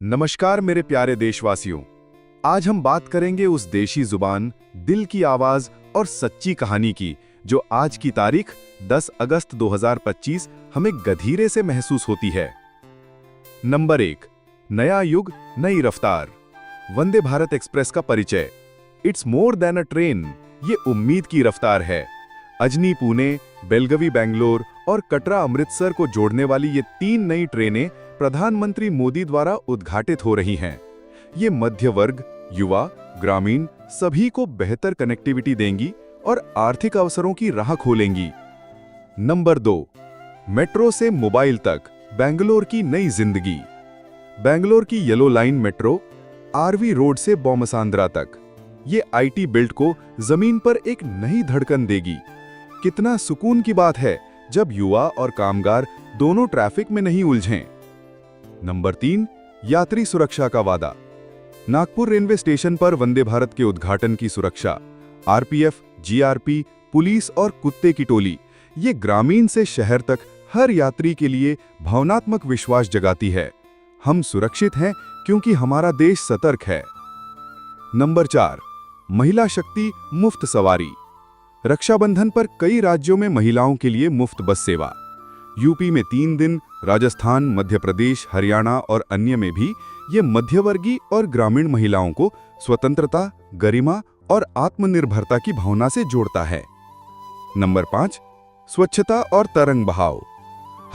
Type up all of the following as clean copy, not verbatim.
नमस्कार मेरे प्यारे देशवासियों। आज हम बात करेंगे उस देशी जुबान, दिल की आवाज और सच्ची कहानी की जो आज की तारीख 10 अगस्त 2025 हमें गधीरे से महसूस होती है। नंबर 1, नया युग, नई रफ्तार। वंदे भारत एक्सप्रेस का परिचय। It's more than a train, ये उम्मीद की रफ्तार है। अजनी पुणे, बेलगवी बेंगलोर और कटरा अमृतसर को जोड़ने वाली ये 3 नई ट्रेनें प्रधानमंत्री मोदी द्वारा उद्घाटित हो रही हैं। ये मध्य वर्ग, युवा, ग्रामीण सभी को बेहतर कनेक्टिविटी देंगी और आर्थिक अवसरों की राह खोलेंगी। नंबर 2, मेट्रो से मोबाइल तक, बेंगलोर की नई जिंदगी। बेंगलोर की yellow line metro RV road से बोमसांद्रा तक, ये आईटी बेल्ट को जमीन पर एक नई धड़कन देगी। कितना सुकून की बात है जब युवा और कामगार दोनों ट्रैफिक में नहीं उलझें। नंबर 3, यात्री सुरक्षा का वादा। नागपुर रेलवे स्टेशन पर वंदे भारत के उद्घाटन की सुरक्षा, आरपीएफ, जीआरपी, पुलिस और कुत्ते की टोली, ये ग्रामीण से शहर तक हर यात्री के लिए भावनात्मक विश्वास जगाती है। हम सुरक्षित हैं क्योंकि हमारा देश सतर्क है। नंबर 4, महिला शक्ति, मुफ्त सवारी। रक्षाबंधन पर कई राज्यों में महिलाओं के लिए मुफ्त बस सेवा। यूपी में 3 दिन, राजस्थान, मध्य प्रदेश, हरियाणा और अन्य में भी ये मध्यवर्गीय और ग्रामीण महिलाओं को स्वतंत्रता, गरिमा और आत्मनिर्भरता की भावना से जोड़ता है। नंबर 5, स्वच्छता और तरंग बहाव।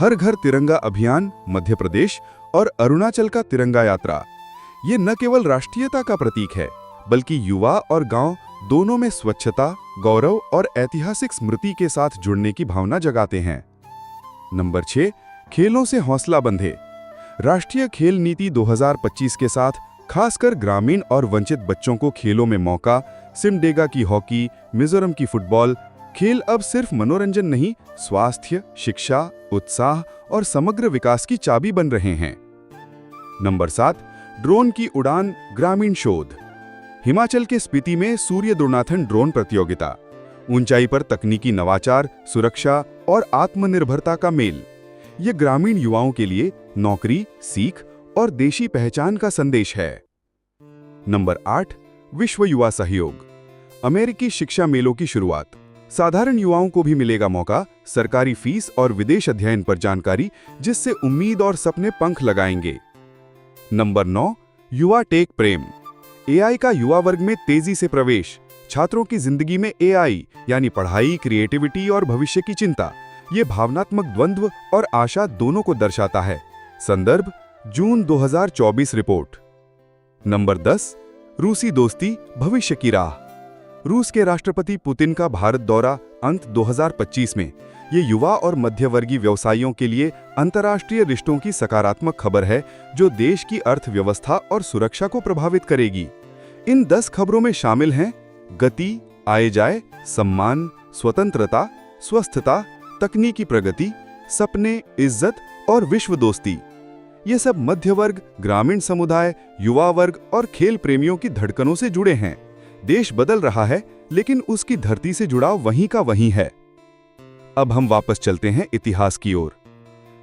हर घर तिरंगा अभियान, मध्य प्रदेश और अरुणाचल का तिरंगा यात्रा, ये न केवल राष्ट्रीयता का प्रतीक है बल्कि युवा और गांव दोनों में स्वच्छता, गौरव और ऐतिहासिक स्मृति के साथ जुड़ने की भावना जगाते हैं। नंबर 6, खेलों से हौसला बंधे। राष्ट्रीय खेल नीति 2025 के साथ खासकर ग्रामीण और वंचित बच्चों को खेलों में मौका। सिमडेगा की हॉकी, मिजोरम की फुटबॉल, खेल अब सिर्फ मनोरंजन नहीं, स्वास्थ्य, शिक्षा, उत्साह और समग्र विकास की चाबी बन रहे हैं। नंबर 7, ड्रोन की उड़ान, ग्रामीण शोध। हिमाचल के स्पीति में सूर्य द्रोणाथन ड्रोन प्रतियोगिता, ऊंचाई पर तकनीकी नवाचार, सुरक्षा और आत्मनिर्भरता का मेल। ये ग्रामीण युवाओं के लिए नौकरी, सीख और देशी पहचान का संदेश है। नंबर 8, विश्व युवा सहयोग। अमेरिकी शिक्षा मेलों की शुरुआत, साधारण युवाओं को भी मिलेगा मौका, सरकारी फीस और विदेश अध्ययन पर जानकारी, जिससे उम्मीद और सपने पंख लगाएंगे। नंबर 9, युवा टेक प्रेम। एआई का युवा वर्ग में तेजी से प्रवेश, छात्रों की जिंदगी में एआई यानी पढ़ाई, क्रिएटिविटी और भविष्य की चिंता, ये भावनात्मक द्वंद्व और आशा दोनों को दर्शाता है। संदर्भ जून 2024 रिपोर्ट। नंबर 10, रूसी दोस्ती, भविष्य की राह। रूस के राष्ट्रपति पुतिन का भारत दौरा अंत 2025 में, ये युवा और मध्यवर्गीय व्यवसायियों के लिए अंतर्राष्ट्रीय रिश्तों की सकारात्मक खबर है जो देश की अर्थव्यवस्था और सुरक्षा को प्रभावित करेगी। इन 10 खबरों में शामिल हैं गति, आय जाय, सम्मान, स्वतंत्रता, स्वस्थता, तकनीकी प्रगति, सपने, इज्जत और विश्व दोस्ती। ये सब मध्य वर्ग, ग्रामीण समुदाय, युवा वर्ग और खेल प्रेमियों की धड़कनों से जुड़े हैं। देश बदल रहा है लेकिन उसकी धरती से जुड़ाव वहीं का वहीं है। अब हम वापस चलते हैं इतिहास की ओर।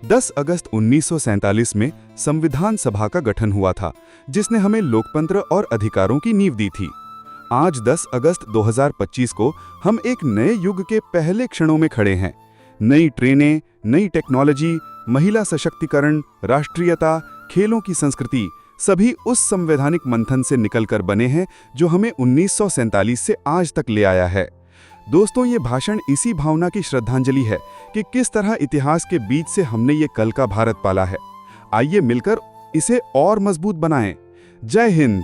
10 अगस्त 1947 में संविधान सभा का गठन हुआ था, जिसने हमें लोकतंत्र और अधिकारों की नींव दी थी। आज 10 अगस्त 2025 को हम एक नए युग के पहले क्षणों में खड़े हैं। नई ट्रेनें, नई टेक्नोलॉजी, महिला सशक्तिकरण, राष्ट्रीयता, खेलों की संस्कृति, सभी उस संवैधानिक मंथन से निकलकर बने हैं जो हमें 1947 से आज तक ले आया है। दोस्तों, ये भाषण इसी भावना की श्रद्धांजलि है कि किस तरह इतिहास के बीच से हमने ये कल का भारत पाला है। आइए मिलकर इसे और मजबूत बनाएं। जय हिंद।